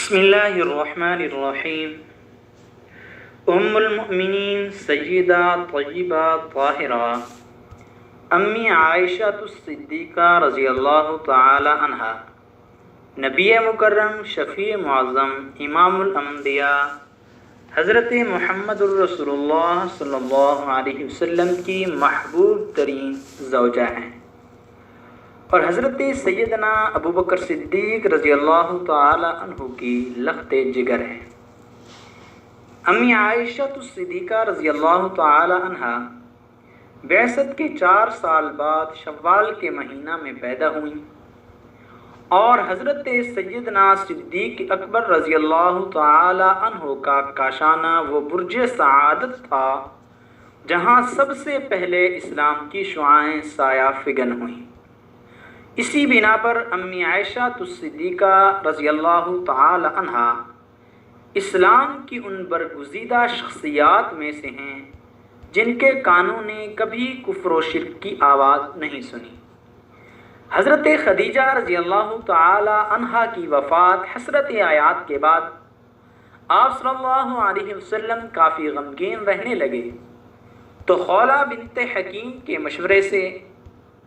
بسم اللہ الرحمن الرحیم۔ ام المؤمنین سیدہ طیبہ طاہرہ امی عائشہ الصدیقہ رضی اللہ تعالی عنہا، نبی مکرم شفیع معظم امام الانبیاء حضرت محمد الرسول اللہ صلی اللہ علیہ وسلم کی محبوب ترین زوجہ ہیں اور حضرت سیدنا ابوبکر صدیق رضی اللہ تعالی عنہ کی لخت جگر ہے۔ امی عائشہ الصدیقہ رضی اللہ تعالی عنہ بعثت کے 4 سال بعد شوال کے مہینہ میں پیدا ہوئیں اور حضرت سیدنا صدیق اکبر رضی اللہ تعالی عنہ کا کاشانہ وہ برج سعادت تھا جہاں سب سے پہلے اسلام کی شعاعیں سایہ فگن ہوئیں۔ اسی بنا پر امی عائشہ الصدیقہ رضی اللہ تعالی عنہ اسلام کی ان برگزیدہ شخصیات میں سے ہیں جن کے کانوں نے کبھی کفر و شرک کی آواز نہیں سنی۔ حضرت خدیجہ رضی اللہ تعالی عنہ کی وفات حسرت آیات کے بعد آپ صلی اللہ علیہ وسلم کافی غمگین رہنے لگے تو خولہ بنت حکیم کے مشورے سے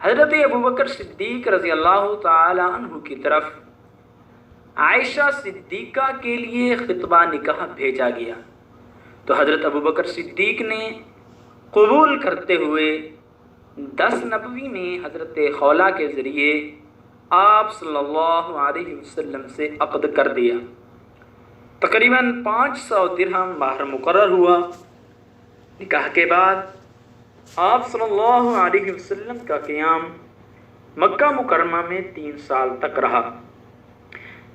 حضرت ابوبکر صدیق رضی اللہ تعالی عنہ کی طرف عائشہ صدیقہ کے لیے خطبہ نکاح بھیجا گیا تو حضرت ابوبکر صدیق نے قبول کرتے ہوئے 10 نبوی میں حضرت خولہ کے ذریعے آپ صلی اللہ علیہ وسلم سے عقد کر دیا۔ تقریباً 500 درہم مہر مقرر ہوا۔ نکاح کے بعد آپ صلی اللہ علیہ وسلم کا قیام مکہ مکرمہ میں 3 سال تک رہا۔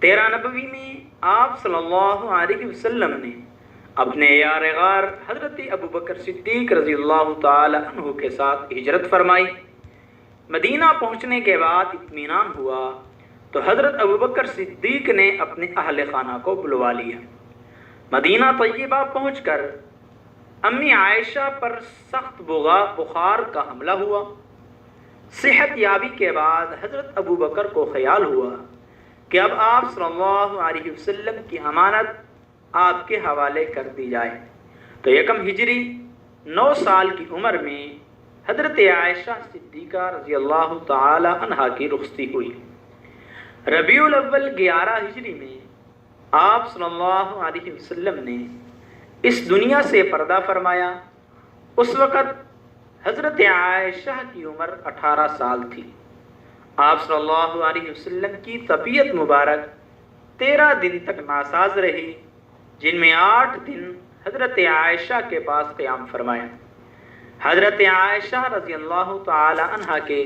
13 نبوی میں آپ صلی اللہ علیہ وسلم نے اپنے یار غار حضرت ابوبکر صدیق رضی اللہ تعالی عنہ کے ساتھ ہجرت فرمائی۔ مدینہ پہنچنے کے بعد اطمینان ہوا تو حضرت ابوبکر صدیق نے اپنے اہل خانہ کو بلوا لیا۔ مدینہ طیبہ پہنچ کر امی عائشہ پر سخت بخار کا حملہ ہوا۔ صحت یابی کے بعد حضرت ابوبکر کو خیال ہوا کہ اب آپ صلی اللہ علیہ وسلم کی امانت آپ کے حوالے کر دی جائے تو 1 ہجری 9 سال کی عمر میں حضرت عائشہ صدیقہ رضی اللہ تعالی عنہا کی رخصتی ہوئی۔ ربیع الاول 11 ہجری میں آپ صلی اللہ علیہ وسلم نے اس دنیا سے پردہ فرمایا۔ اس وقت حضرت عائشہ کی عمر 18 سال تھی۔ آپ صلی اللہ علیہ وسلم کی طبیعت مبارک 13 دن تک ناساز رہی، جن میں 8 دن حضرت عائشہ کے پاس قیام فرمایا۔ حضرت عائشہ رضی اللہ تعالی عنہ کے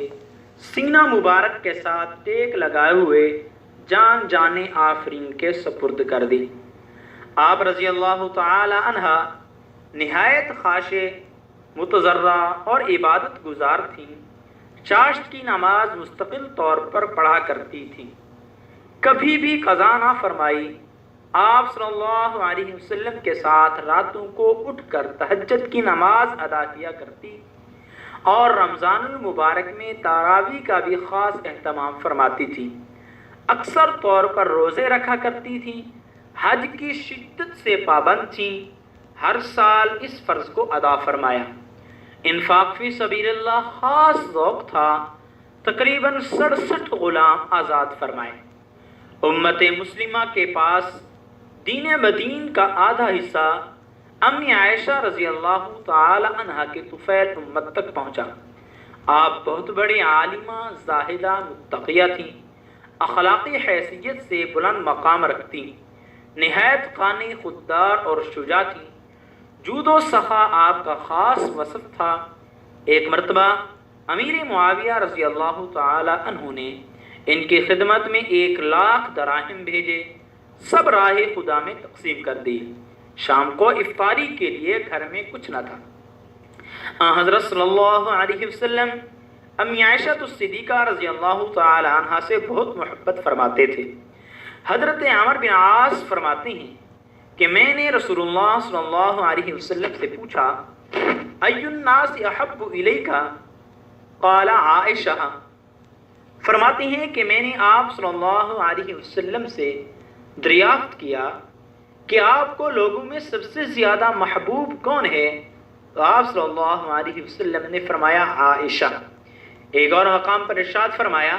سینہ مبارک کے ساتھ ٹیک لگائے ہوئے جان آفرین کے سپرد کر دی۔ آپ رضی اللہ تعالی عنہ نہایت خاشع، متضرع اور عبادت گزار تھیں۔ چاشت کی نماز مستقل طور پر پڑھا کرتی تھیں، کبھی بھی قضا نہ فرمائی۔ آپ صلی اللہ علیہ وسلم کے ساتھ راتوں کو اٹھ کر تہجد کی نماز ادا کیا کرتی اور رمضان المبارک میں تراویح کا بھی خاص اہتمام فرماتی تھی۔ اکثر طور پر روزے رکھا کرتی تھیں، حج کی شدت سے پابند تھیں، ہر سال اس فرض کو ادا فرمایا۔ انفاق فی سبیل اللہ خاص ذوق تھا، تقریباً 67 غلام آزاد فرمائے۔ امت مسلمہ کے پاس دین بدین کا آدھا حصہ امی عائشہ رضی اللہ تعالی عنہ کے طفیل امت تک پہنچا۔ آپ بہت بڑی عالمہ، زاہدہ، متقیہ تھیں، اخلاقی حیثیت سے بلند مقام رکھتی، نہایت قانی، خوددار اور شجاع تھی۔ جود و سخا آپ کا خاص وصف تھا۔ ایک مرتبہ امیر معاویہ رضی اللہ تعالی عنہ نے ان کی خدمت میں 1,00,000 دراہم بھیجے، سب راہ خدا میں تقسیم کر دی۔ شام کو افطاری کے لیے گھر میں کچھ نہ تھا۔ حضرت صلی اللہ علیہ وسلم امی عائشہ الصدیقہ رضی اللہ تعالی عنہ سے بہت محبت فرماتے تھے۔ حضرت عمر بن عاص فرماتے ہیں کہ میں نے رسول اللہ صلی اللہ علیہ وسلم سے پوچھا، ای الناس احب الیک؟ قال عائشہ۔ فرماتے ہیں کہ میں نے آپ صلی اللہ علیہ وسلم سے دریافت کیا کہ آپ کو لوگوں میں سب سے زیادہ محبوب کون ہے؟ تو آپ صلی اللہ علیہ وسلم نے فرمایا عائشہ۔ ایک اور مقام پر ارشاد فرمایا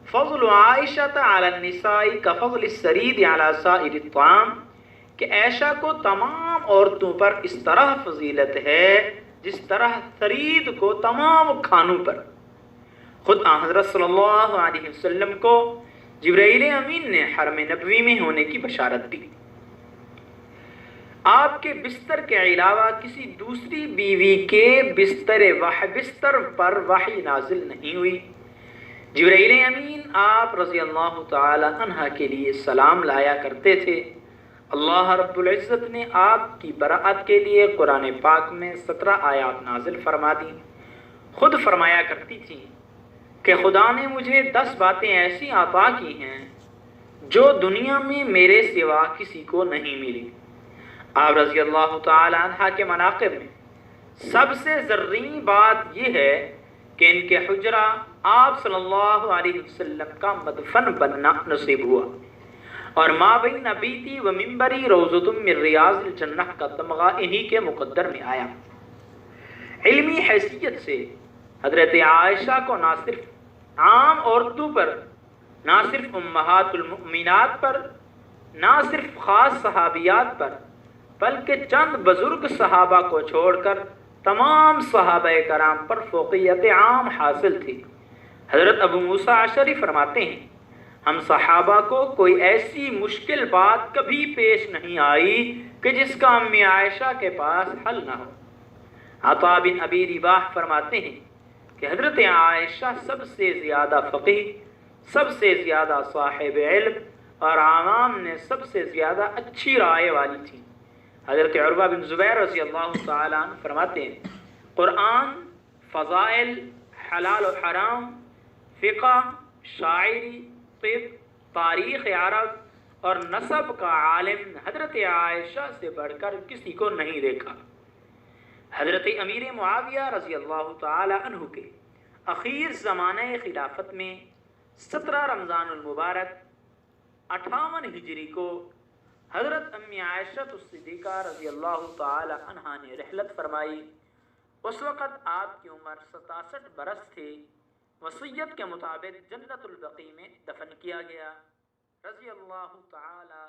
فضل عائشہ علی النساء کفضل السرید علی سائر الطعام، کہ عائشہ کو تمام عورتوں پر اس طرح فضیلت ہے جس طرح ثرید کو تمام کھانوں پر۔ خود حضرت صلی اللہ علیہ وسلم کو جبرائیل امین نے حرم نبوی میں ہونے کی بشارت دی۔ آپ کے بستر کے علاوہ کسی دوسری بیوی کے بستر پر وحی نازل نہیں ہوئی۔ جبرائیل امین آپ رضی اللہ تعالی عنہ کے لیے سلام لایا کرتے تھے۔ اللہ رب العزت نے آپ کی برأت کے لیے قرآن پاک میں 17 آیات نازل فرما دی۔ خود فرمایا کرتی تھی کہ خدا نے مجھے 10 باتیں ایسی عطا کی ہیں جو دنیا میں میرے سوا کسی کو نہیں ملی۔ آپ رضی اللہ تعالی عنہ کے مناقب میں سب سے زرعی بات یہ ہے کہ ان کے حجرہ آپ صلی اللہ علیہ وسلم کا مدفن بننا نصیب ہوا، اور ما بین بیتی و منبری روضۃ من ریاض الجنہ کا تمغہ انہی کے مقدر میں آیا۔ علمی حیثیت سے حضرت عائشہ کو نہ صرف عام عورتوں پر، نہ صرف امہات المؤمنات پر، نہ صرف خاص صحابیات پر، بلکہ چند بزرگ صحابہ کو چھوڑ کر تمام صحابہ کرام پر فوقیت عام حاصل تھی۔ حضرت ابو موسیٰ اشعری فرماتے ہیں ہم صحابہ کو کوئی ایسی مشکل بات کبھی پیش نہیں آئی کہ جس کا امی عائشہ کے پاس حل نہ ہو۔ عطا بن ابی رباح فرماتے ہیں کہ حضرت عائشہ سب سے زیادہ فقیہ، سب سے زیادہ صاحب علم، اور عوام نے سب سے زیادہ اچھی رائے والی تھی۔ حضرت عروہ بن زبیر رضی اللہ تعالی عنہ فرماتے ہیں قرآن، فضائل، حلال و حرام، فقہ، شاعری، طب، تاریخ عرب اور نسب کا عالم حضرت عائشہ سے بڑھ کر کسی کو نہیں دیکھا۔ حضرت امیر معاویہ رضی اللہ تعالی عنہ کے اخیر زمانہ خلافت میں 17 رمضان المبارک 58 ہجری کو حضرت امی عائشہ الصدیقہ رضی اللہ تعالی عنہا نے رحلت فرمائی۔ اس وقت آپ کی عمر 67 برس تھے۔ وصیت کے مطابق جنت البقیع میں دفن کیا گیا۔ رضی اللہ تعالی